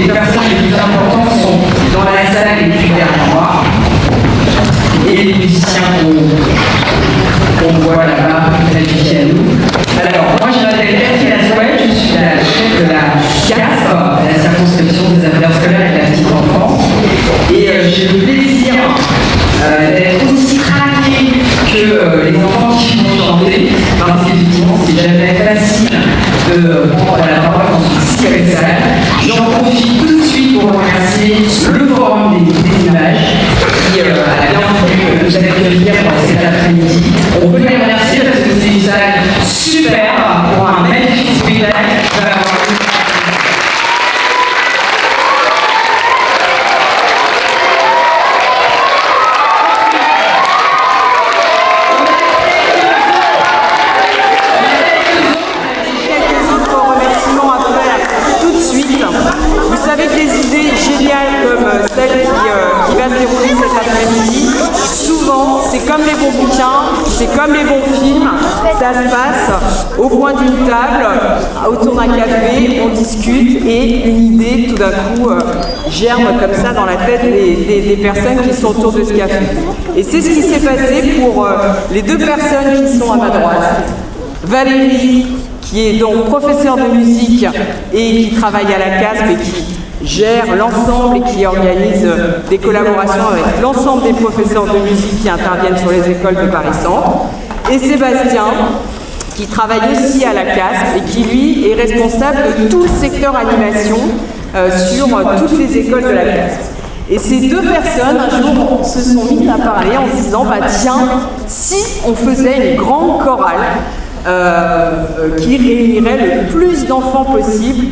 Les personnes les plus importantes sont dans la salle et puis derrière moi. Et les musiciens qu'on voit là-bas, très ici à nous. Alors, moi je m'appelle Catherine Aswell, je suis la chef de la CASP, la circonscription des affaires scolaires et de la petite enfance. Et j'ai le plaisir d'être aussi craquée que les enfants qui vont chanter, parce qu'effectivement c'est jamais facile de prendre la parole dans une si belle salle. J'en profite tout de suite pour remercier le Forum des images qui a bien voulu nous accueillir cet après-midi. On peut les remercier parce que c'est une salle super pour un magnifique spectacle. C'est comme les bons films, ça se passe au coin d'une table, autour d'un café, on discute et une idée tout d'un coup germe comme ça dans la tête des personnes qui sont autour de ce café. Et c'est ce qui s'est passé pour les deux personnes qui sont à ma droite. Valérie, qui est donc professeure de musique et qui travaille à la CASP et qui gère l'ensemble et qui organise des collaborations avec l'ensemble des professeurs de musique qui interviennent sur les écoles de Paris-Centre. Et Sébastien, qui travaille aussi à la CASP et qui, lui, est responsable de tout le secteur animation sur toutes les écoles de la CASP. Et ces deux personnes, un jour, se sont mises à parler en se disant « Tiens, si on faisait une grande chorale qui réunirait le plus d'enfants possible,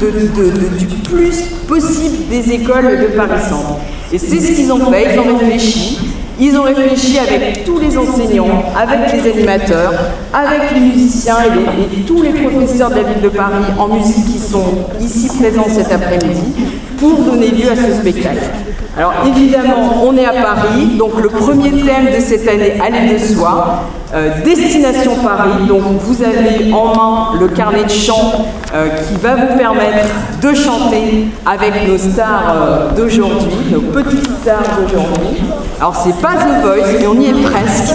du plus possible des écoles de Paris-Centre. » Et c'est ce qu'ils ont fait, ils ont réfléchi. Ils ont réfléchi avec tous les enseignants, avec les animateurs, avec les musiciens et tous les professeurs de la ville de Paris en musique qui sont ici présents cet après-midi pour donner lieu à ce spectacle. Alors évidemment, on est à Paris, donc le premier thème de cette année, Aller de soi, Destination Paris. Donc vous avez en main le carnet de chant qui va vous permettre de chanter avec nos stars d'aujourd'hui, nos petites stars d'aujourd'hui. Alors c'est pas The Voice, mais on y est presque.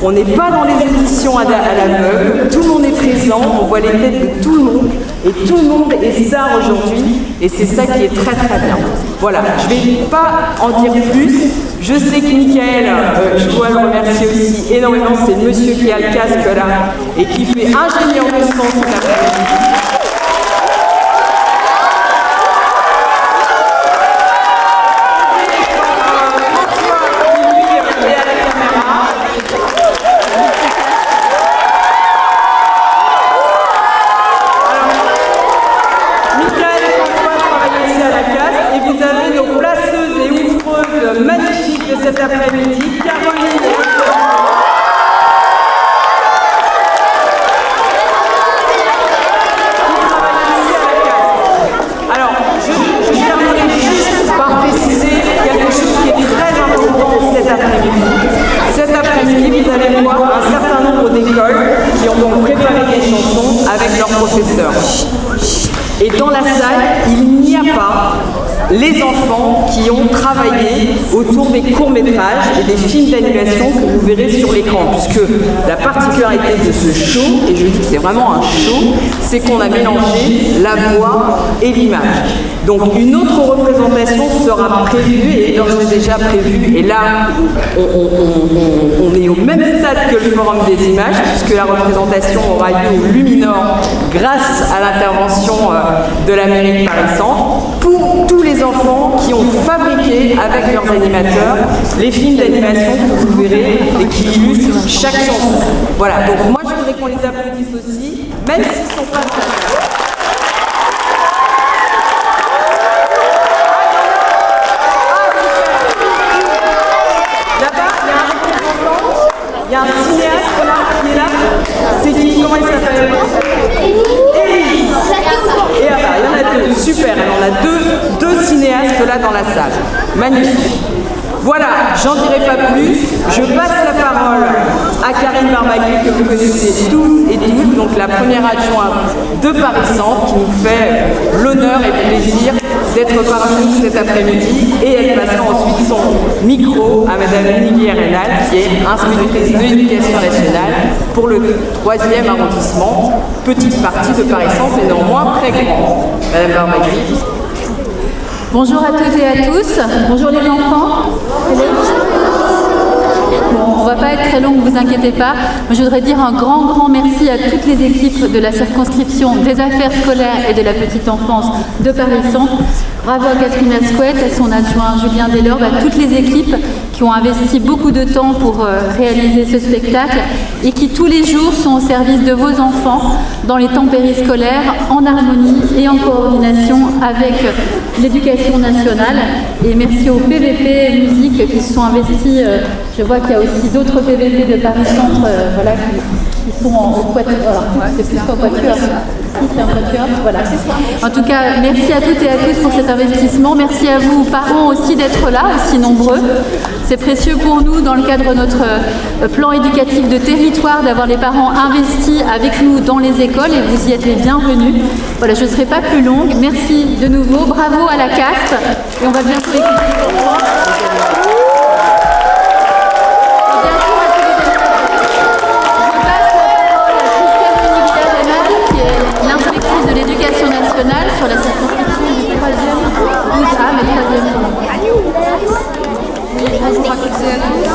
On n'est pas dans les éditions à l'aveugle, tout le monde est présent, on voit les têtes de tout le monde, et tout le monde est star aujourd'hui, et c'est ça qui est très très bien. Voilà, je ne vais pas en dire plus. Je sais que Michael, je dois le remercier aussi énormément, c'est le monsieur qui a le casque là, et qui fait ingénieur de son cet après-midi. Magnifique de cet après-midi, Caroline. Alors, je terminerai juste par préciser quelque chose qui est très important cet après-midi. Cet après-midi, vous allez voir un certain nombre d'écoles qui ont donc préparé des chansons avec leurs professeurs. Et dans la salle, il n'y a pas les enfants qui ont travaillé autour des courts-métrages et des films d'animation que vous verrez sur l'écran, puisque la particularité de ce show, et je dis que c'est vraiment un show, c'est qu'on a mélangé la voix et l'image. Donc une autre représentation sera prévue et est d'ores et déjà prévue, et là on est au même stade que le Forum des images, puisque la représentation aura lieu au Luminor grâce à l'intervention de la mairie de Paris-Centre, pour tous les enfants qui ont fabriqué avec leurs animateurs les films d'animation que vous verrez et qui illustrent chaque chanson. Voilà, donc moi je voudrais qu'on les applaudisse aussi, même s'ils ne sont pas là. Là-bas, il y a un cinéaste là, qui est là. C'est qui? Comment il s'appelle? Élie. Et ah bah, il y en a deux, super, on a deux cinéastes là dans la salle. Magnifique. Voilà, j'en dirai pas plus. Je passe la parole à Karine Barbagli, que vous connaissez tous et toutes, donc la première adjointe de Paris Centre, qui nous fait l'honneur et le plaisir d'être parmi nous cet après-midi, et elle passera ensuite son micro à Madame Nigui Renal, qui est inspectrice de l'éducation nationale pour le 3e arrondissement, petite partie de Paris Centre, mais néanmoins très grande. Madame Barbagli. Bonjour à toutes et à tous. Bonjour les enfants. Bon, on ne va pas être très long, ne vous inquiétez pas. Je voudrais dire un grand merci à toutes les équipes de la circonscription des affaires scolaires et de la petite enfance de Paris Centre. Bravo à Catherine Asquette, à son adjoint Julien Delorbe, à toutes les équipes qui ont investi beaucoup de temps pour réaliser ce spectacle et qui tous les jours sont au service de vos enfants dans les temps périscolaires, en harmonie et en coordination avec l'éducation nationale. Et merci aux PVP musique qui se sont investis. Je vois qu'il y a aussi d'autres PVP de Paris Centre voilà, qui sont en quatuor. Voilà, c'est plus qu'en quatuor. C'est un quatuor. Voilà. En tout cas, merci à toutes et à tous pour cet investissement. Merci à vous, parents, aussi d'être là, aussi nombreux. C'est précieux pour nous, dans le cadre de notre plan éducatif de territoire, d'avoir les parents investis avec nous dans les écoles et vous y êtes les bienvenus. Voilà, je ne serai pas plus longue. Merci de nouveau. Bravo à la caste. Et on va bientôt écouter. Sur la circonscription du 3e 12A, mais 3e. Bonjour à toutes et à tous.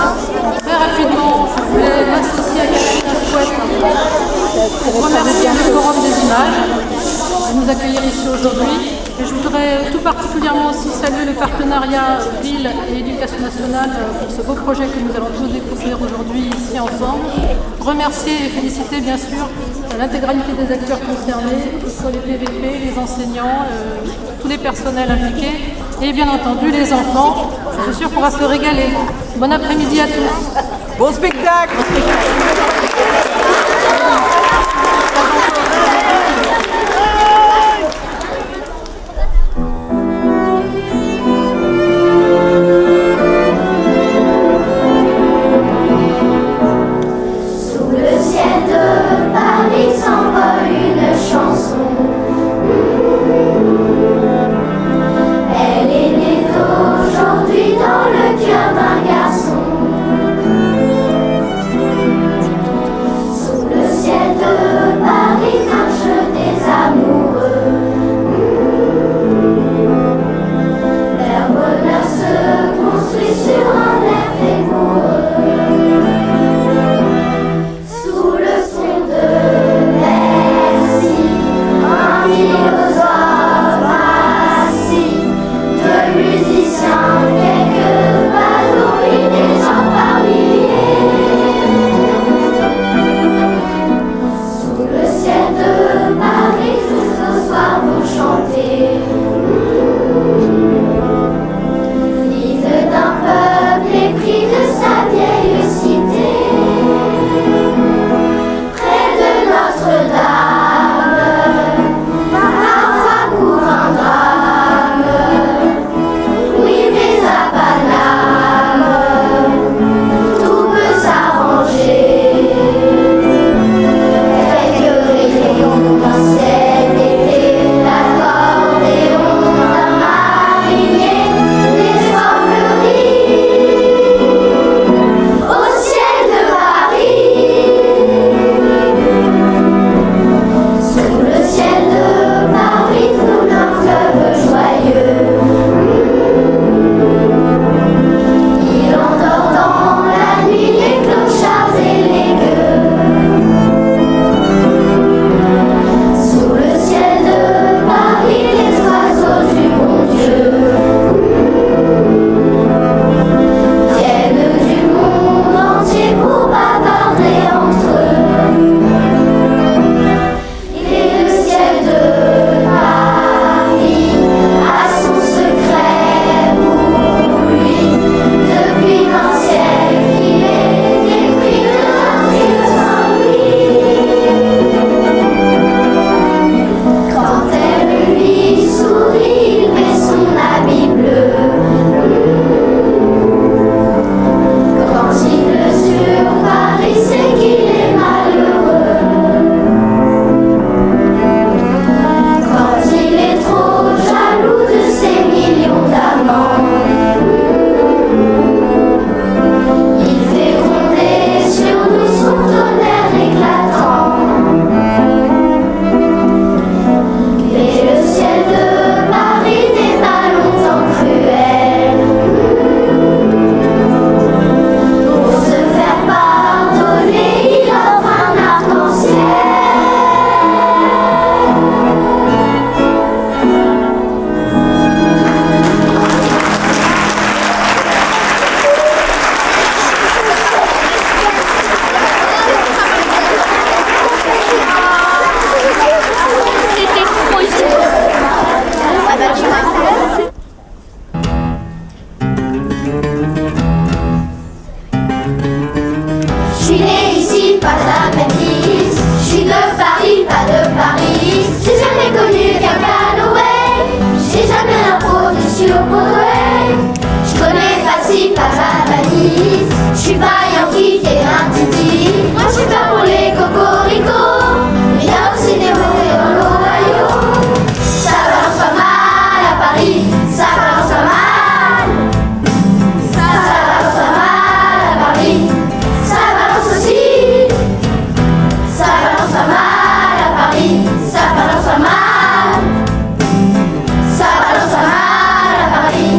Très rapidement, je voulais m'associer à Catherine Asquette pour remercier le Forum des images de nous accueillir ici aujourd'hui. Et je voudrais tout particulièrement aussi saluer le partenariat Ville et Éducation nationale pour ce beau projet que nous allons tous découvrir aujourd'hui ici ensemble. Remercier et féliciter bien sûr l'intégralité des acteurs concernés, que ce soit les PVP, les enseignants, tous les personnels impliqués et bien entendu les enfants. Je suis sûre qu'on va se régaler. Bon après-midi à tous. Bon spectacle. J'ai jamais imposé sur Broadway. Je connais pas si pas la valise. Je suis pas Yankee, t'es un titi. Moi je suis pas pour les cocoricots. Mais y'a aussi des mauvais dans l'Ohio. Ça balance pas mal à Paris. Ça balance pas mal. Ça balance pas mal à Paris. Ça balance aussi. Ça balance pas mal à Paris. Ça balance pas mal. Ça balance pas mal à Paris.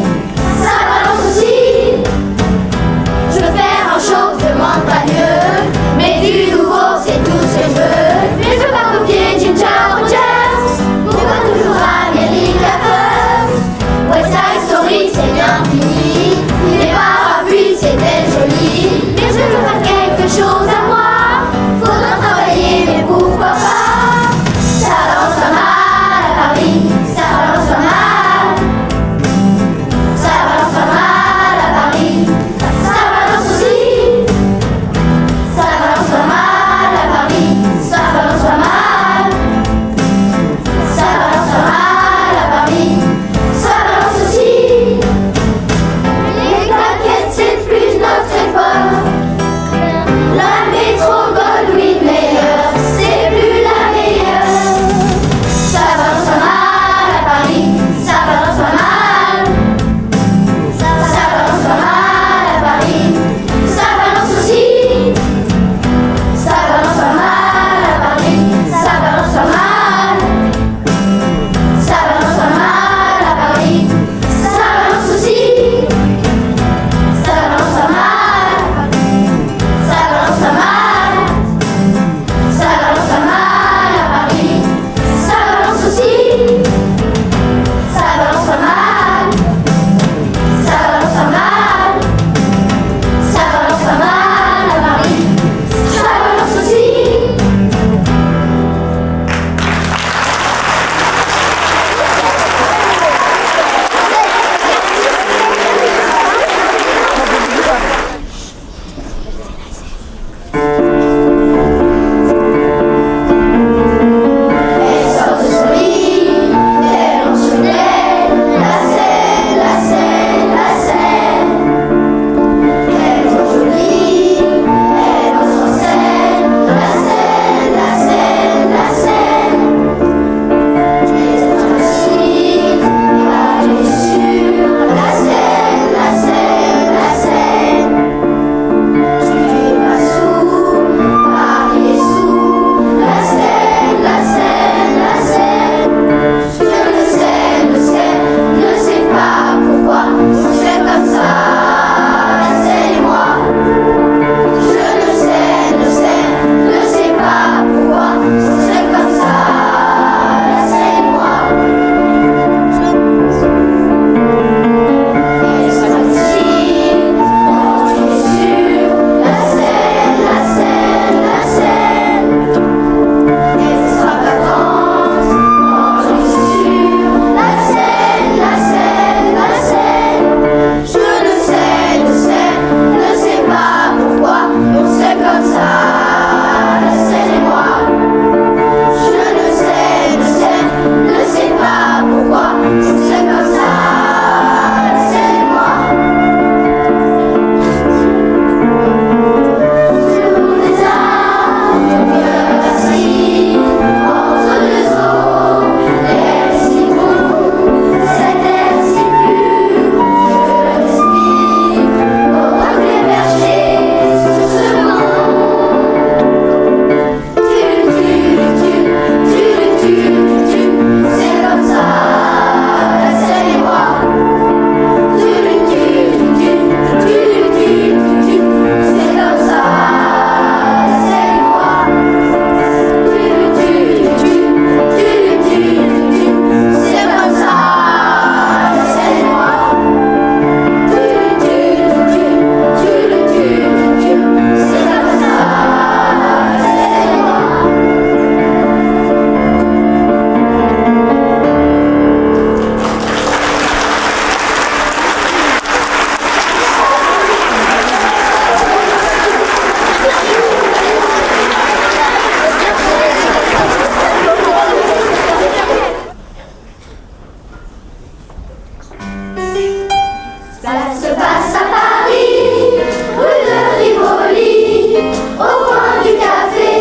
Ça se passe à Paris, rue de Rivoli, au coin du café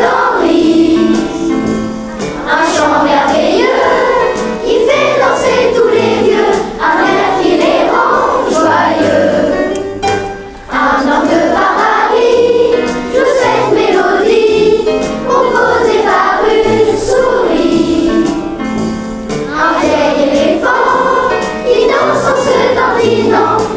d'Henri. Un chant merveilleux qui fait danser tous les vieux, un air qui les rend joyeux. Un orgue de Paris joue cette mélodie, composée par une souris. Un vieil éléphant qui danse en se dandinant.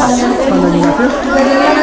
C'est pas un animateur.